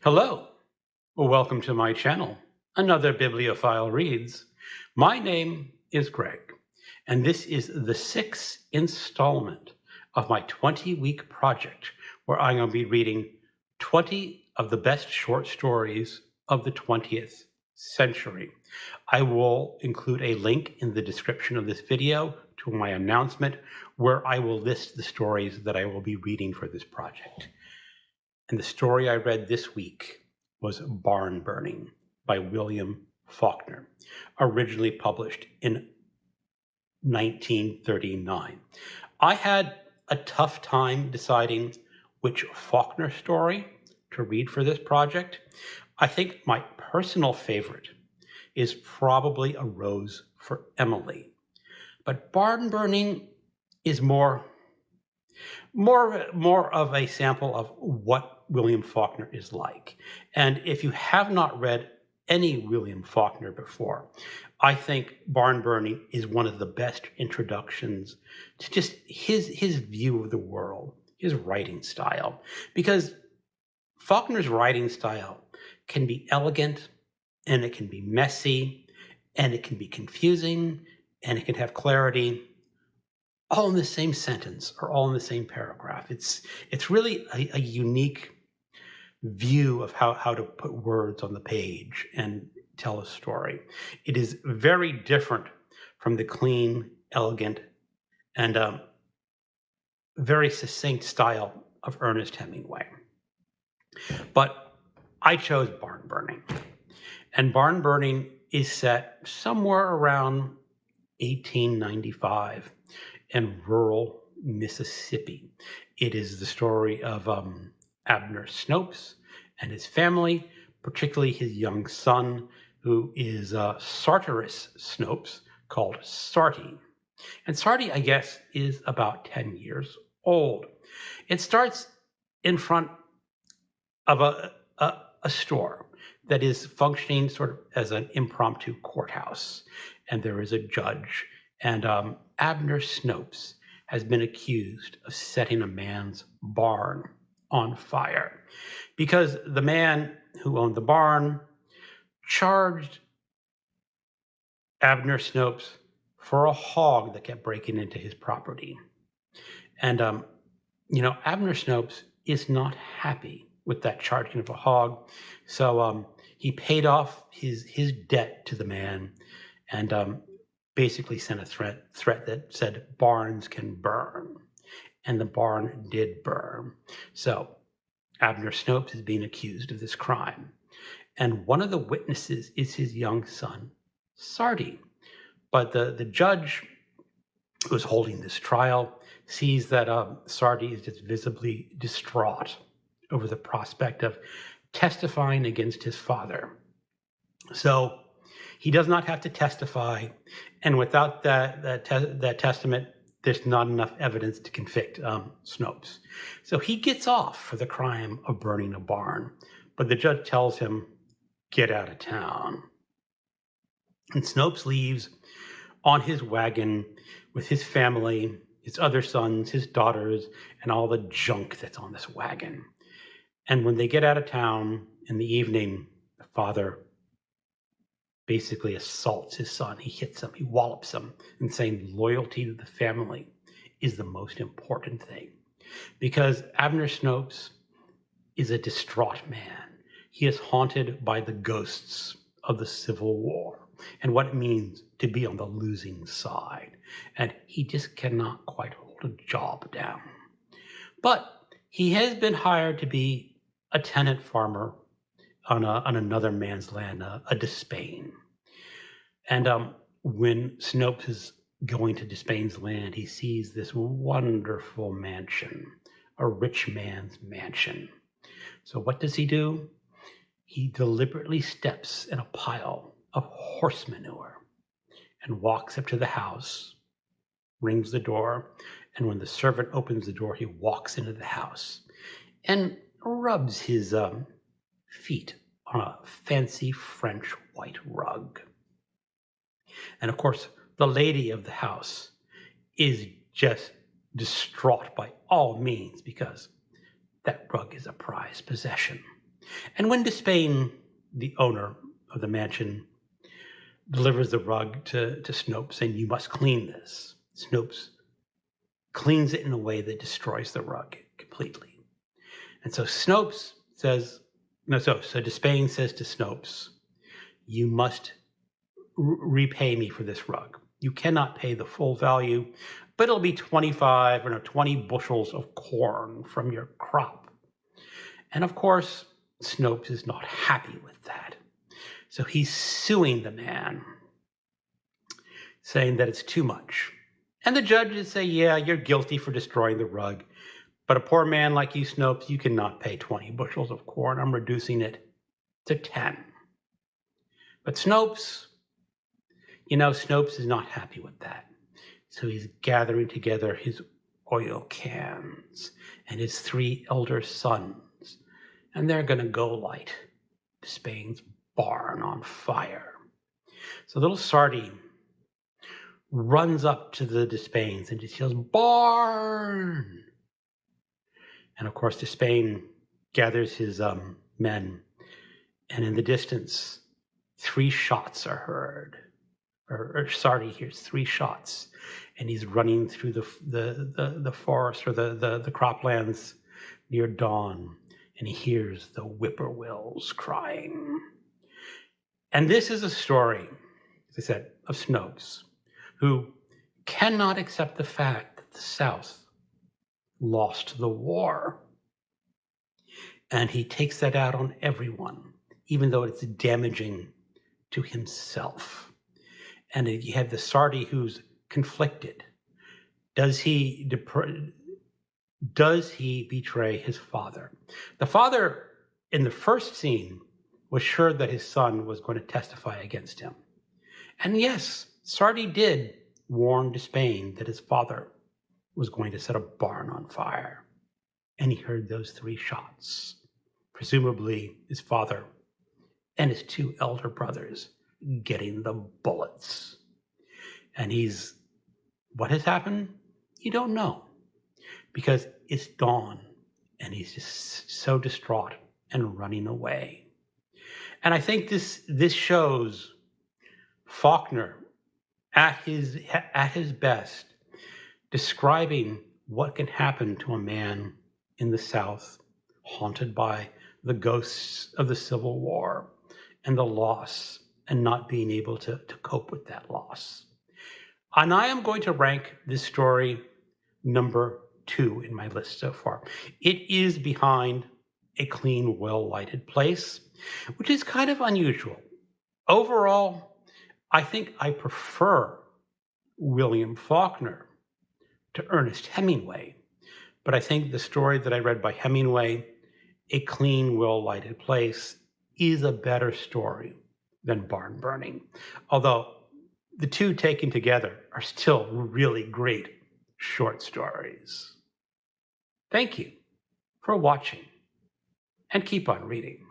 Hello, welcome to my channel, Another Bibliophile Reads. My name is Greg, and this is the sixth installment of my 20-week project where I'm going to be reading 20 of the best short stories of the 20th century. I will include a link in the description of this video to my announcement where I will list the stories that I will be reading for this project. And the story I read this week was Barn Burning by William Faulkner, originally published in 1939. I had a tough time deciding which Faulkner story to read for this project. I think my personal favorite is probably A Rose for Emily. But Barn Burning is more of a sample of what William Faulkner is like. And if you have not read any William Faulkner before, I think Barn Burning is one of the best introductions to just his view of the world, his writing style. Because Faulkner's writing style can be elegant, and it can be messy, and it can be confusing, and it can have clarity, all in the same sentence or all in the same paragraph. It's really a unique view of how to put words on the page and tell a story. It is very different from the clean, elegant, and very succinct style of Ernest Hemingway. But I chose Barn Burning. And Barn Burning is set somewhere around 1895 in rural Mississippi. It is the story of Abner Snopes and his family, particularly his young son, who is Sartorus Snopes, called Sarty. And Sarty, I guess, is about 10 years old. It starts in front of a store that is functioning sort of as an impromptu courthouse. And there is a judge. And Abner Snopes has been accused of setting a man's barn on fire because the man who owned the barn charged Abner Snopes for a hog that kept breaking into his property. And, Abner Snopes is not happy with that charging of a hog. So he paid off his debt to the man and basically sent a threat that said barns can burn. And the barn did burn. So Abner Snopes is being accused of this crime. And one of the witnesses is his young son, Sarty. But the judge who's holding this trial sees that Sarty is just visibly distraught over the prospect of testifying against his father. So he does not have to testify, and without that testament, there's not enough evidence to convict Snopes. So he gets off for the crime of burning a barn, but the judge tells him, get out of town. And Snopes leaves on his wagon with his family, his other sons, his daughters, and all the junk that's on this wagon. And when they get out of town in the evening, the father basically assaults his son. He hits him, he wallops him, and saying loyalty to the family is the most important thing. Because Abner Snopes is a distraught man. He is haunted by the ghosts of the Civil War and what it means to be on the losing side. And he just cannot quite hold a job down. But he has been hired to be a tenant farmer on another man's land, a Despain. And when Snopes is going to Despain's land, he sees this wonderful mansion, a rich man's mansion. So what does he do? He deliberately steps in a pile of horse manure and walks up to the house, rings the door, and when the servant opens the door, he walks into the house and rubs his feet on a fancy French white rug. And of course, the lady of the house is just distraught by all means because that rug is a prized possession. And when Despain, the owner of the mansion, delivers the rug to Snopes saying, "You must clean this," Snopes cleans it in a way that destroys the rug completely. And so Snopes says, no, so Despain says to Snopes, "You must repay me for this rug. You cannot pay the full value, but it'll be 20 bushels of corn from your crop." And of course, Snopes is not happy with that. So he's suing the man, saying that it's too much. And the judges say, "Yeah, you're guilty for destroying the rug. But a poor man like you, Snopes, you cannot pay 20 bushels of corn. I'm reducing it to 10. But Snopes is not happy with that. So he's gathering together his oil cans and his 3 elder sons, and they're going to go light Despain's barn on fire. So little Sardi runs up to the Despains and just yells, "Barn!" And of course, Despain gathers his men, and in the distance, 3 shots are heard. Or Sardi hears 3 shots, and he's running through the forest or the croplands near dawn, and he hears the whippoorwills crying. And this is a story, as I said, of Snopes, who cannot accept the fact that the South lost the war. And he takes that out on everyone, even though it's damaging to himself. And you have the Sardi who's conflicted. Does he betray his father? The father in the first scene was sure that his son was going to testify against him. And yes, Sardi did warn Despain that his father was going to set a barn on fire. And he heard those 3 shots, presumably his father and his 2 elder brothers getting the bullets. And what has happened? You don't know, because it's dawn and he's just so distraught and running away. And I think this shows Faulkner at his best, describing what can happen to a man in the South, haunted by the ghosts of the Civil War and the loss, and not being able to cope with that loss. And I am going to rank this story number 2 in my list so far. It is behind A Clean, Well-Lighted Place, which is kind of unusual. Overall, I think I prefer William Faulkner to Ernest Hemingway, but I think the story that I read by Hemingway, A Clean, Well-Lighted Place, is a better story than Barn Burning, although the 2 taken together are still really great short stories. Thank you for watching, and keep on reading.